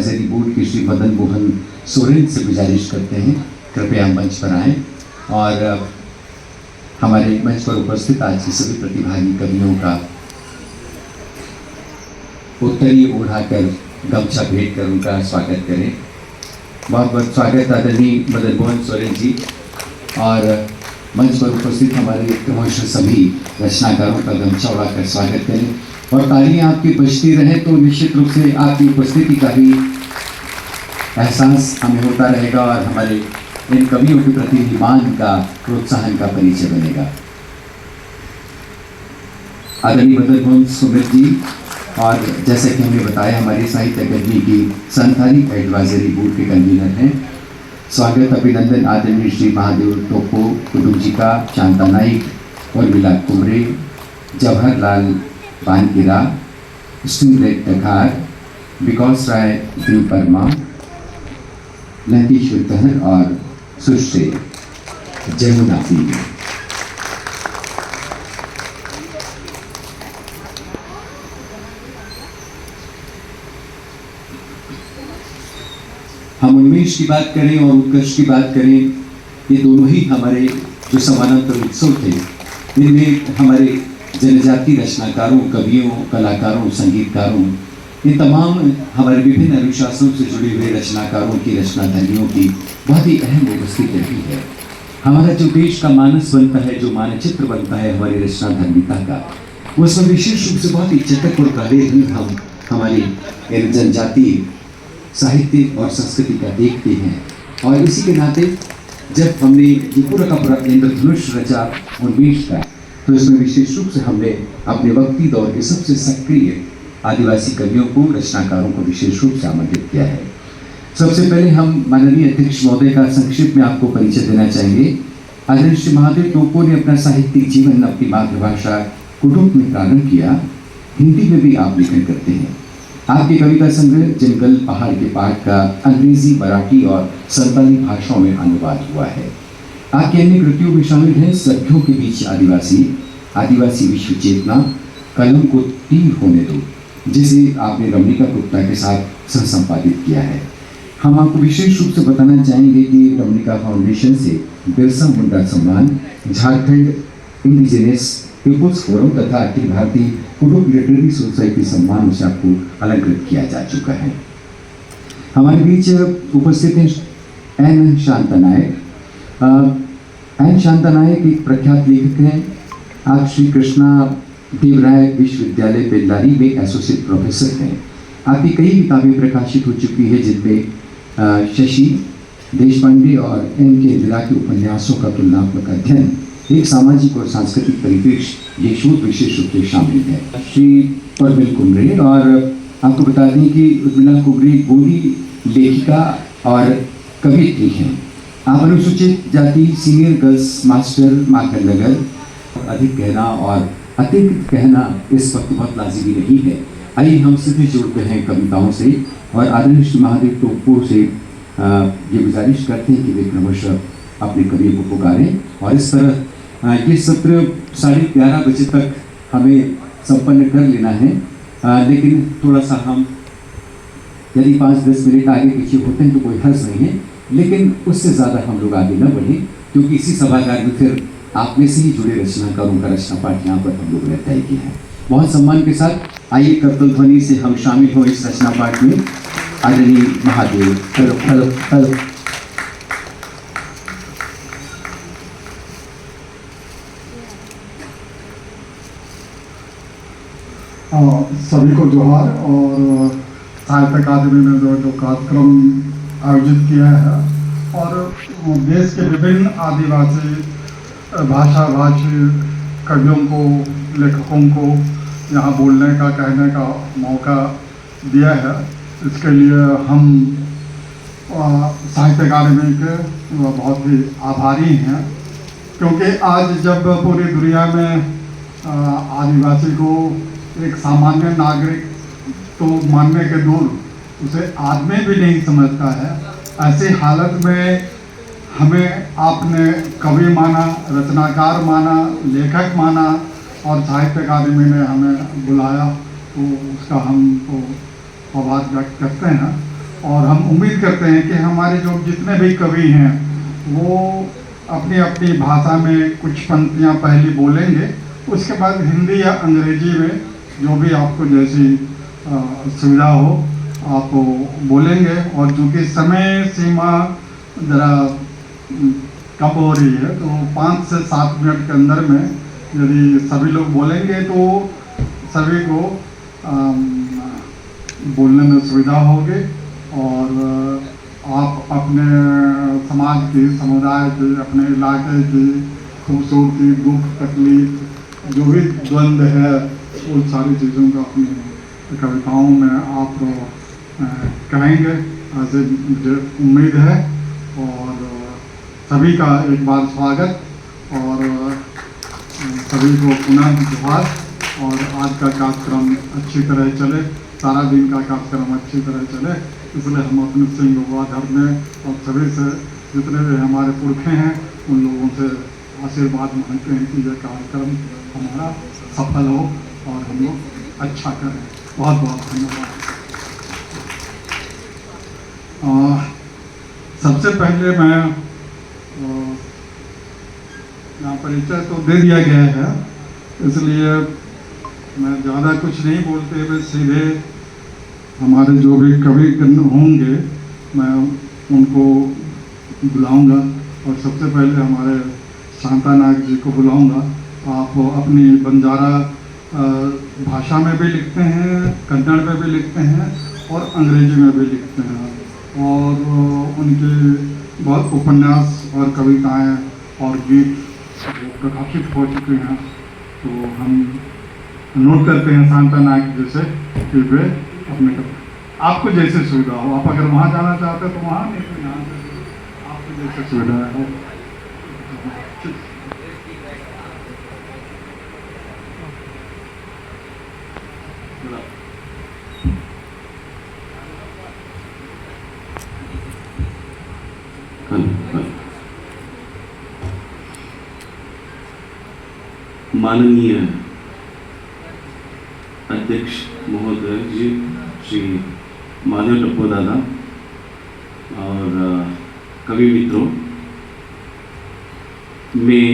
Advisory board के श्री मदन मोहन सोरेन से गुजारिश करते हैं कृपया मंच पर आएँ और हमारे मंच पर उपस्थित आज के सभी प्रतिभागी कवियों का उत्तरीय ओढ़ाकर गमछा भेंट कर उनका स्वागत करें। बहुत बहुत स्वागत आदरणीय मदन मोहन सोरेन जी। और मंच पर उपस्थित हमारे क्रमशः सभी रचनाकारों का गमछा उड़ाकर स्वागत करें और तालियां आपकी बजती रहे तो निश्चित रूप से आपकी उपस्थिति का भी एहसास हमें होता रहेगा और हमारे इन कवियों के प्रति मान का प्रोत्साहन का परिचय बनेगा। आदरणीय मदन मोहन सोरेन जी और जैसे कि हमने बताया हमारी साहित्य अकादमी की संस्थानिक एडवाइजरी बोर्ड के कन्वीनर हैं। स्वागत अभिनंदन आदरणीय श्री महादेव टोपो कुटुंब जी का, शांता नाइक और मिला कुमरे, जवाहरलाल बानकिरा, स्टिंग्रेट टकार, विकास राय देव वर्मा, लंकेश्वर तहर और सुश्री जमुना सिंह। हम उन्मेष की बात करें और उत्कर्ष की बात करें, ये दोनों ही हमारे जो समानांतर उत्सव थे इनमें हमारे जनजाति रचनाकारों, कवियों, कलाकारों, संगीतकारों, इन तमाम हमारे विभिन्न अनुशासनों से जुड़े हुए रचनाकारों की, रचनाधर्मियों की बहुत ही अहम उपस्थिति रही है। हमारा जो देश का मानस बनता है, जो मानचित्र बनता है हमारी रचनाधर्मिता का, उसमें विशेष रूप से बहुत ही चटक और काले रंग हम हमारी जनजाति साहित्य और संस्कृति का देखते हैं। और इसी के नाते जब हमने ये पूरा का पूरा इंद्रधनुष रचा उन्मेष का, तो इसमें विशेष रूप से हमने अपने वक्ती दौर के सबसे सक्रिय आदिवासी कवियों को, रचनाकारों को विशेष रूप से आमंत्रित किया है। सबसे पहले हम माननीय अध्यक्ष महोदय का संक्षिप्त में आपको परिचय देना चाहेंगे। आदरणीय श्री महादेव टोपो ने अपना साहित्यिक जीवन अपनी मातृभाषा कुडुख में प्रारंभ किया। हिंदी में भी आप लेखन करते हैं। आपकी कविता संग्रह जंगल पहाड़ के पाठ का अंग्रेजी, मराठी और संताली भाषाओं में अनुवाद हुआ है। आपकी अन्य कृतियों में शामिल हैं सभ्यों के बीच आदिवासी, आदिवासी विश्व चेतना, कलम को तीर होने दो, जिसे आपने रमणिका गुप्ता के साथ सह संपादित किया है। हम आपको विशेष रूप से बताना चाहेंगे कि रमणिका फाउंडेशन से बिरसा मुंडा सम्मान, झारखंड इंडिजिनस पीपुल्स फोरम तथा अखिल भारतीय कुडुख लिटरेरी सोसाइटी सम्मानों से आपको अलंकृत किया जा चुका है। हमारे बीच उपस्थित हैं एन शांता नायक। एन शांता नायक एक प्रख्यात लेखक हैं। आप श्री कृष्णा देवराय विश्वविद्यालय बेल्लारी में एसोसिएट प्रोफेसर हैं। आपकी कई किताबें प्रकाशित हो चुकी है, जिनमें शशि देशपांडे और एम के इंदिरा के उपन्यासों का तुलनात्मक अध्ययन, एक सामाजिक और सांस्कृतिक परिप्रेक्ष्य, ये शोध विशेष रूप से शामिल है। श्री परमिल कुमरे, और आपको बता दें कि उर्मिला कुमरे गोंडी लेखिका और कवियत्री हैं। आप अनुसूचित जाति सीनियर गर्ल्स मास्टर माखन नगर। अधिक कहना और अतिरिक्त कहना इस वक्त बहुत लाजिमी नहीं है। आइए हम सीधे जुड़ते हैं कविताओं से और आदरणीय श्री महादेव टोपो से ये गुजारिश करते हैं कि वे क्रमशः अपने कवियों को पुकारें और इस तरह ये सत्र 11:30 बजे तक हमें संपन्न कर लेना है। लेकिन थोड़ा सा हम यदि 5-10 मिनट आगे पीछे होते हैं तो कोई हर्ज नहीं है, लेकिन उससे ज़्यादा हम लोग आगे न बढ़ें, क्योंकि इसी सभागार में फिर आप में से ही जुड़े रचनाकारों का रचना पाठ यहाँ पर हम लोग ने तय किया है। बहुत सम्मान के साथ आइए करतल ध्वनि से हम शामिल हों इस रचना पाठ में। आदरणीय महादेव हेलो हेलो हेलो। सभी को जोहार। और साहित्य अकादमी ने जो कार्यक्रम आयोजित किया है और देश के विभिन्न आदिवासी भाषा भाषी कवियों को, लेखकों को यहाँ बोलने का, कहने का मौका दिया है, इसके लिए हम साहित्य अकादमी के बहुत ही आभारी हैं। क्योंकि आज जब पूरी दुनिया में आदिवासी को एक सामान्य नागरिक तो मानने के दूर, उसे आदमी भी नहीं समझता है, ऐसी हालत में हमें आपने कवि माना, रचनाकार माना, लेखक माना और साहित्य अकादमी ने हमें बुलाया, तो उसका हम तो आभार व्यक्त करते हैं। और हम उम्मीद करते हैं कि हमारे जो जितने भी कवि हैं वो अपनी अपनी भाषा में कुछ पंक्तियाँ पहले बोलेंगे, उसके बाद हिंदी या अंग्रेजी में जो भी आपको जैसी सुविधा हो आप बोलेंगे। और चूँकि समय सीमा ज़रा कम हो रही है तो 5 से 7 मिनट के अंदर में यदि सभी लोग बोलेंगे तो सभी को बोलने में सुविधा होगी और आप अपने समाज की, समुदाय की, अपने इलाके की खूबसूरती, दुख, तकलीफ, जो भी द्वंद्व है उन सारी चीज़ों को अपनी कविताओं में आप कहेंगे, ऐसे मुझे उम्मीद है। और सभी का एक बार स्वागत और सभी को पुनः जोहार। और आज का कार्यक्रम अच्छी तरह चले, सारा दिन का कार्यक्रम अच्छी तरह चले, इसलिए हम अपने सिंह धर्म में और सभी से जितने भी हमारे पुरखे हैं उन लोगों से आशीर्वाद मांगते हैं कि यह कार्यक्रम हमारा सफल हो और हम लोग अच्छा करें। बहुत बहुत धन्यवाद। सबसे पहले मैं यहाँ परिचय तो दे दिया गया है, इसलिए मैं ज़्यादा कुछ नहीं बोलते हुए सीधे हमारे जो भी कवि होंगे मैं उनको बुलाऊंगा। और सबसे पहले हमारे शांता नाग जी को बुलाऊंगा। आप अपनी बंजारा भाषा में भी लिखते हैं, कन्नड़ में भी लिखते हैं और अंग्रेजी में भी लिखते हैं और उनके बहुत उपन्यास और कविताएं और गीत प्रकाशित हो चुके हैं। तो हम नोट करते हैं शांता नाग जी से कि वे अपने आपको जैसे सुविधा हो, आप अगर वहाँ जाना चाहते हैं तो वहाँ, नहीं तो यहाँ से आपको जैसे सुविधा हो। माननीय अध्यक्ष महोदय जी श्री माधव टप्पो दादा और कवि मित्रों, मैं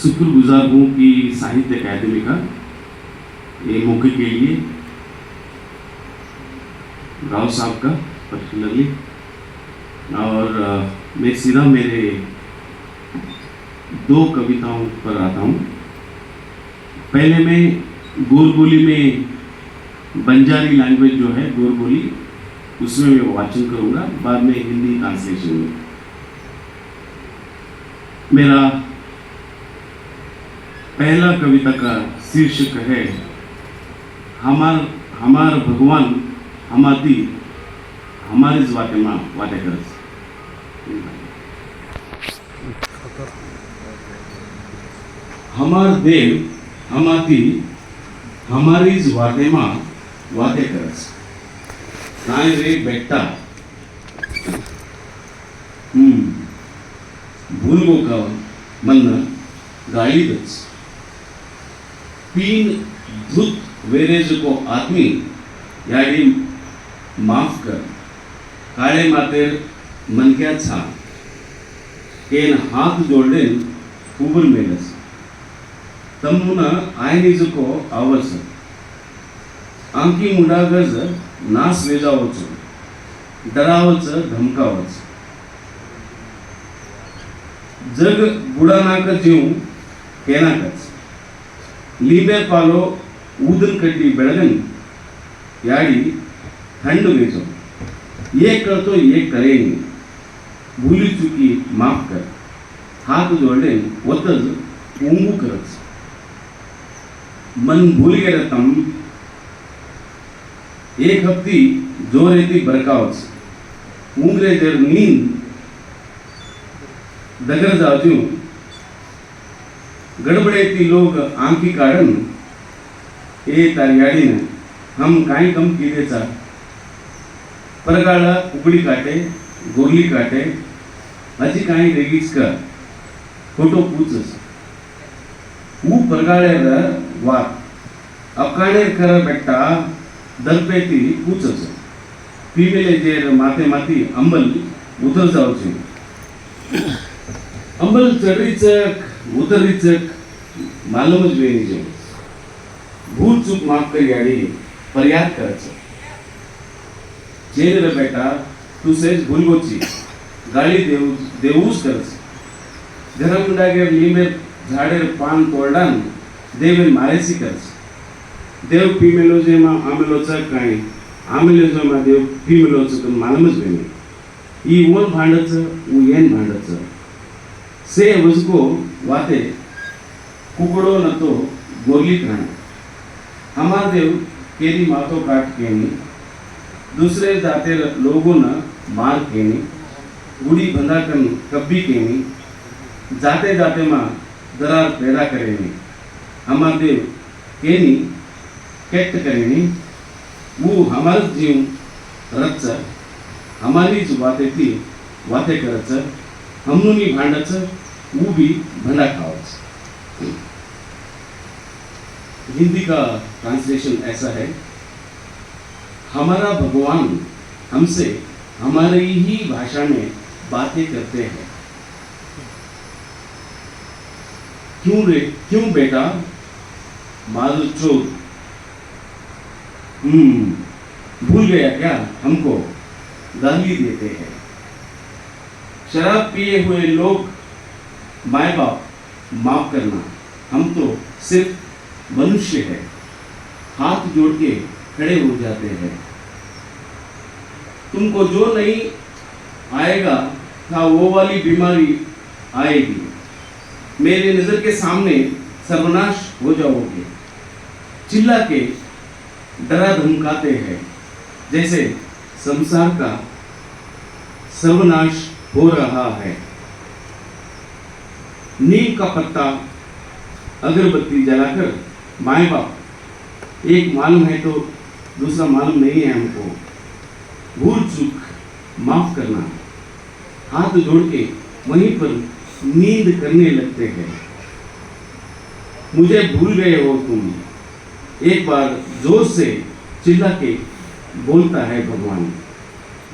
शुक्रगुजार हूँ कि साहित्य अकादमी का ये मौके के लिए राव साहब का पर्टिकुलरली। और मैं सीधा मेरे 2 कविताओं पर आता हूँ। पहले मैं गोरबोली में बंजारी लैंग्वेज जो है गोरबोली, उसमें मैं वाचन करूँगा, बाद में हिंदी ट्रांसलेशन में। मेरा पहला कविता का शीर्षक है हमार भगवान हमाती हमारी वाटे माँ वाटे कर। हमार देव हमाती हमारी वाटे माँ वाटे करस काय रे बेटा भूलगो का मन गाळीदच पीन धुत वेरेज को आत्मी याडी माफ कर काळे मातेर मनक्यात छा केन हाथ जोडेन उबर मेलस तमुना आयनिजुको आवस आंकी मुंडागज नास वेजावच डरावच धमकावच जग बुडानाक जीव केनाकच लीबे पालो ऊदन कड्डी बेळगन याडी थंड वेजो ये करतो ये करेंगे भूली चुकी माफ कर हाथ जोड़े वतज ऊंगू करच मन भूल गए तम एक हफ्ती जोर येती बरकावच ऊंगरे जर नींद दगर जावजू गड़बड़ेती लोग आंखी काढन ए तारियाडीन हम काही कम किदेचा परगाळा उगडी काटे गोरली काटे अजी काही रेगीच का फोटो पूचस ऊ परगाळेर वात अकाणेर कर बेट्टा दलपेती पूचस पीमेले जे माथे माथी अंबल उतर जाऊ छे अंबल चढ़ी चक उतरी चक मालूम ज वेनी जे भूल चूक माफ कर याड़ी फरियाद करे छे जेरे रे बेटा तू सेज भूल गोची गाली देवूस करे छे धर्म डागे लीमे झाड़े पान तोड़ान देवन मारेसी करे छे देव पीमेलो जे मा आमेलो चक काई आमेलो जे मा देव पीमेलो चक मालूम ज वेनी ई ओन भांडच उ येन भांडच से वजको वाते कुकड़ो न तो गोरली खाना हमार देव केरी मातो काट केनी दूसरे जाते लोगों न मार केनी गुड़ी बंधा कर कब्बी केनी जाते जाते माँ दरार पैदा करेनी हमार देव केनी कैट करेनी वो हमार जीव रच हमारी जो बातें थी वाते करच हमनुनी भांडच वो भी भंडा खावच। हिंदी का ट्रांसलेशन ऐसा है, हमारा भगवान हमसे हमारी ही भाषा में बातें करते हैं। क्यों बेटा मारू चोर भूल गया क्या हमको गाली देते हैं। शराब पिए हुए लोग माए बाप माफ करना हम तो सिर्फ मनुष्य है हाथ जोड़ के खड़े हो जाते हैं। तुमको जो नहीं आएगा था वो वाली बीमारी आएगी मेरे नजर के सामने सर्वनाश हो जाओगे। चिल्ला के डरा धमकाते हैं जैसे संसार का सर्वनाश हो रहा है। नीम का पत्ता अगरबत्ती जलाकर माए बाप एक मालूम है तो दूसरा मालूम नहीं है हमको। भूल चूक माफ करना हाथ जोड़ के वहीं पर नींद करने लगते हैं। मुझे भूल गए हो तुम एक बार जोर से चिल्ला के बोलता है भगवान।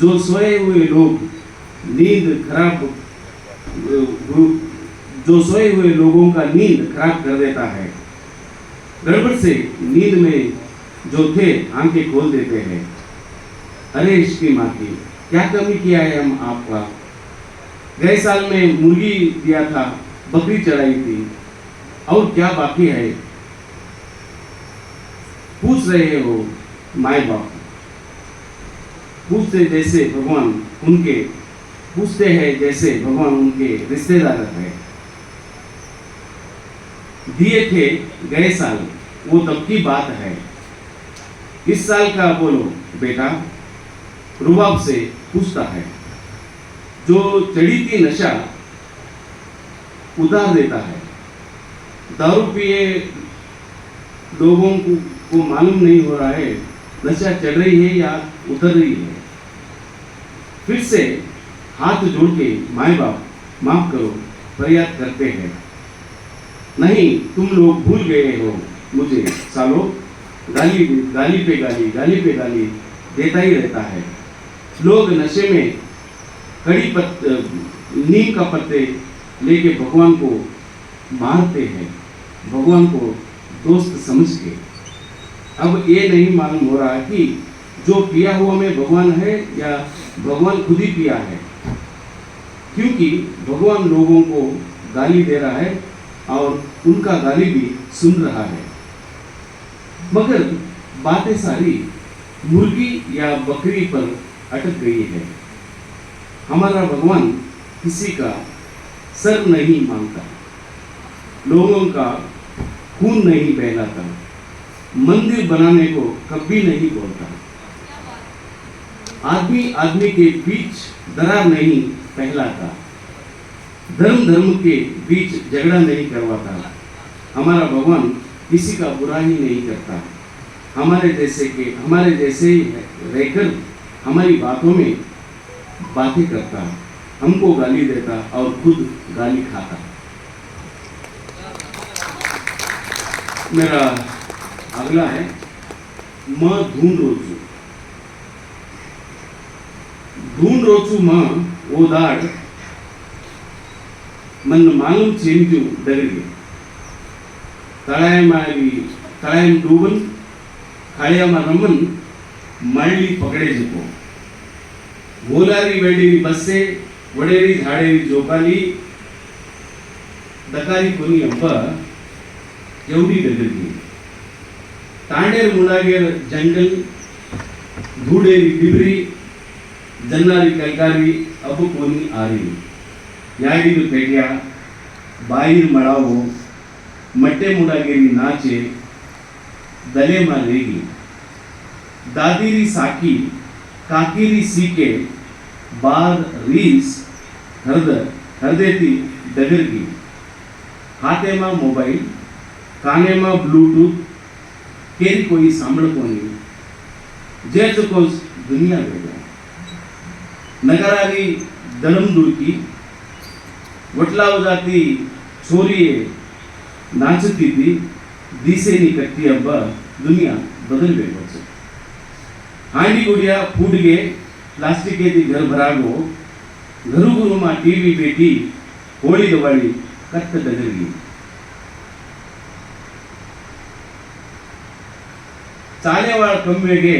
जो सोए हुए लोग नींद खराब जो सोए हुए लोगों का नींद खराब कर देता है। गड़बड़ से नींद में जो थे आंखें खोल देते हैं। अरे इसकी माँ की क्या कमी किया है हम आपका। गए साल में मुर्गी दिया था बकरी चढ़ाई थी और क्या बाकी है। पूछ रहे हो माए बाप पूछते जैसे भगवान उनके पूछते हैं जैसे भगवान उनके रिश्तेदार है। दिए थे गए साल वो तब की बात है। इस साल का बोलो बेटा रुबाब से पूछता है। जो चढ़ी थी नशा उतार देता है। दारू पिए लोगों को मालूम नहीं हो रहा है नशा चढ़ रही है या उतर रही है। फिर से हाथ जोड़ के माए बाप माफ करो फरियाद करते हैं। नहीं तुम लोग भूल गए हो मुझे सालों। गाली पे गाली देता ही रहता है। लोग नशे में नीम का पत्ते लेके भगवान को मारते हैं भगवान को दोस्त समझ के। अब ये नहीं मालूम हो रहा कि जो पिया हुआ में भगवान है या भगवान खुद ही पिया है। क्योंकि भगवान लोगों को गाली दे रहा है और उनका गाली भी सुन रहा है। मगर बातें सारी मुर्गी या बकरी पर अटक गई है। हमारा भगवान किसी का सर नहीं मांगता लोगों का खून नहीं बहलाता मंदिर बनाने को कभी नहीं बोलता। आदमी के बीच दरार नहीं फैलाता। धर्म के बीच झगड़ा नहीं करवाता। हमारा भगवान किसी का बुरा ही नहीं करता। हमारे जैसे ही रहकर हमारी बातों में बातें करता हमको गाली देता और खुद गाली खाता। मेरा अगला है मैं ढूंढ रोजू। ढूंढ रोचू मां वो दाड़ मन मालूम चेंजू डगरी तळायम डूबन खाळ्यामा रमन मळली पकडे जपो गोलारी वेडेरी बस्से वडेरी झाडेरी जोकाली दकारी कोणी अंबा एवढी डगरली तांडेर मुळागेर जंगल धूडेरी डिबरी जन्नारी कलकारी अब कोणी आरी याडीर पेट्या बाईर मळावो मट्टे मुळागेरी नाचे दलेमा रेगी दादीरी साकी काकीरी सीके बाद रील्स हरदेती डगरगी हाथे में मोबाइल काने में ब्लूटूथ केरी कोई सांभळ कोनी जे चुको दुनिया वेगळा नगरारी दलम दुडकी वटलाव जाती छोरीये नाचती थी दिसेनी कट्टी अब्बा दुनिया बदल वेगळा हांडी गुड़िया फूट गे प्लास्टिक के दी घर भरागो घरू गुरु में टीवी बेटी होली दिवाली कत्त डगरगी चाले वाल कम वेगे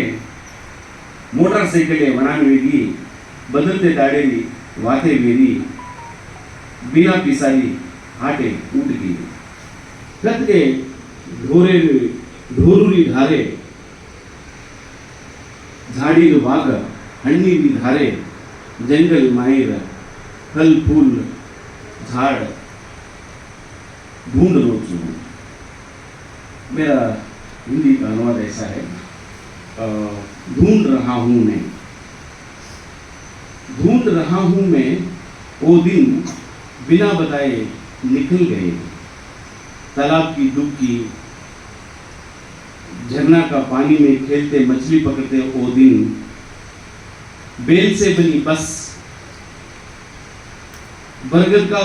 मोटरसाइकिल वनान वेगी बदलते दाड़ेरी वाते वेरी बिना पिसाई हाटे उठ गई कत के ढोरूरी धारे झाड़ी वाग हन्नी भी धारे जंगल मायर फल फूल झाड़ ढूंढ रोचू मेरा हिंदी का अनुवाद ऐसा है ढूंढ रहा हूं मैं वो दिन बिना बताए निकल गए तालाब की डुबकी झरना का पानी में खेलते मछली पकड़ते वो दिन बेल से बनी बस बरगद का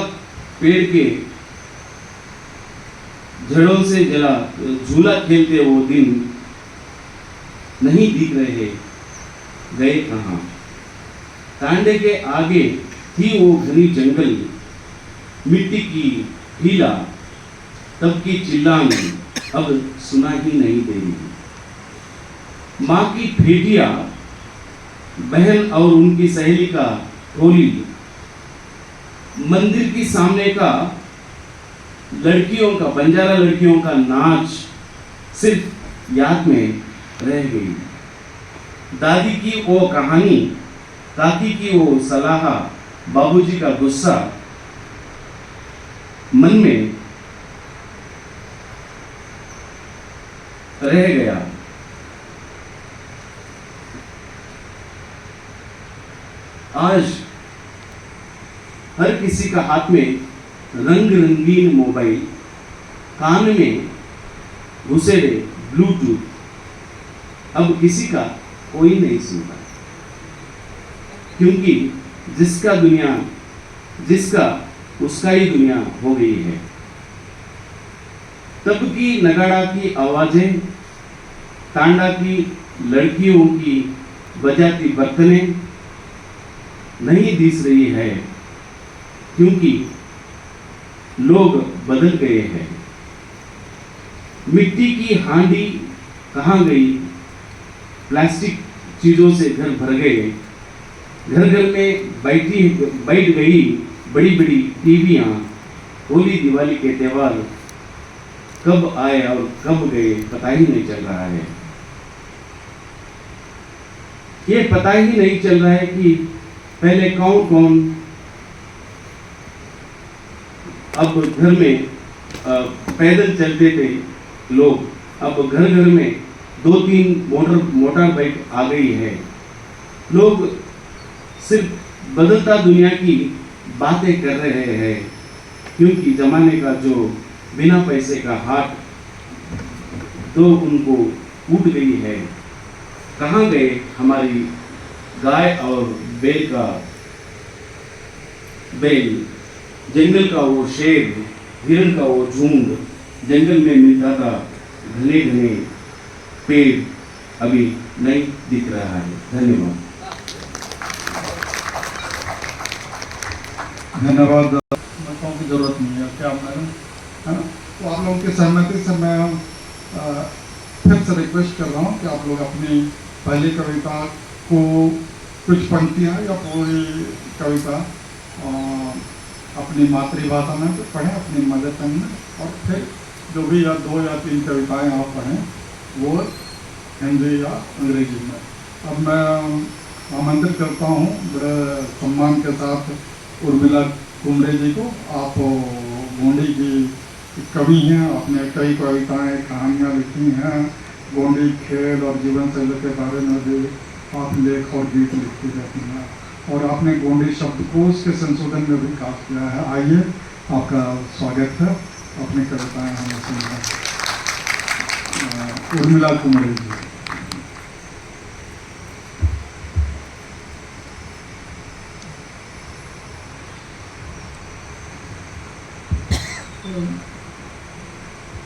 पेड़ के जड़ों से जला झूला खेलते वो दिन नहीं दिख रहे गए कहां तांडे के आगे थी वो घनी जंगल मिट्टी की ढीला तब की चिल्लानी अब सुना ही नहीं दे रही माँ की फेटिया बहन और उनकी सहेली का टोली मंदिर के सामने का लड़कियों का बंजारा लड़कियों का नाच सिर्फ याद में रह गई दादी की वो कहानी काकी की वो सलाह बाबूजी का गुस्सा मन में रह गया आज हर किसी का हाथ में रंग रंगीन मोबाइल कान में घुसेरे ब्लूटूथ अब किसी का कोई नहीं सुनता क्योंकि जिसका उसका ही दुनिया हो गई है तब की नगाड़ा की आवाजें तांडा की लड़कियों की बजाती बर्तने नहीं दिस रही है क्योंकि लोग बदल गए हैं मिट्टी की हांडी कहाँ गई प्लास्टिक चीजों से घर भर गए घर घर में बैठ गई बड़ी बड़ी टीवियां होली दिवाली के त्योहार कब आए और कब गए पता ही नहीं चल रहा है ये पता ही नहीं चल रहा है कि पहले कौन कौन अब घर में पैदल चलते थे लोग अब घर घर में 2-3 मोटर बाइक आ गई है लोग सिर्फ बदलता दुनिया की बातें कर रहे हैं क्योंकि जमाने का जो बिना पैसे का हाथ तो उनको टूट गई है कहाँ गए हमारी गाय और बैल जंगल का वो शेर हिरण का वो झुंड जंगल में मिलता था घने घने पेड़ अभी नहीं दिख रहा है धन्यवाद धन्यवाद। मतों की जरूरत नहीं है क्या मैडम, है ना। तो आप लोगों की सहमति से मैं फिर से रिक्वेस्ट कर रहा हूँ कि आप लोग अपनी पहली कविता को कुछ पंक्तियाँ या पूरी कविता अपनी मातृभाषा में पढ़ें, अपनी मदर टंग में, और फिर जो भी या 2 या 3 कविताएं आप पढ़ें वो हिंदी या अंग्रेजी में। अब मैं आमंत्रित करता हूँ बड़े सम्मान के साथ उर्मिला कुमरे जी को। आप गोंडी की कवि हैं, आपने कई कविताएं कहानियाँ लिखी हैं, गोंडी खेल और जीवन शैली के बारे में भी आप लेख और गीत लिखती रहती हैं, और आपने गोंडी शब्दकोश के संशोधन में भी काम किया है। आइए, आपका स्वागत है, अपनी कविताएं हमें सुनाएं। उर्मिला कुमरे जी।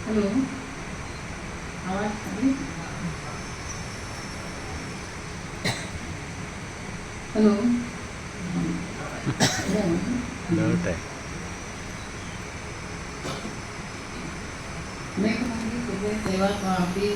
हेलो, आवाज आ रही? हेलो, मैं कहूँगी सुबह सेवा तो आप भी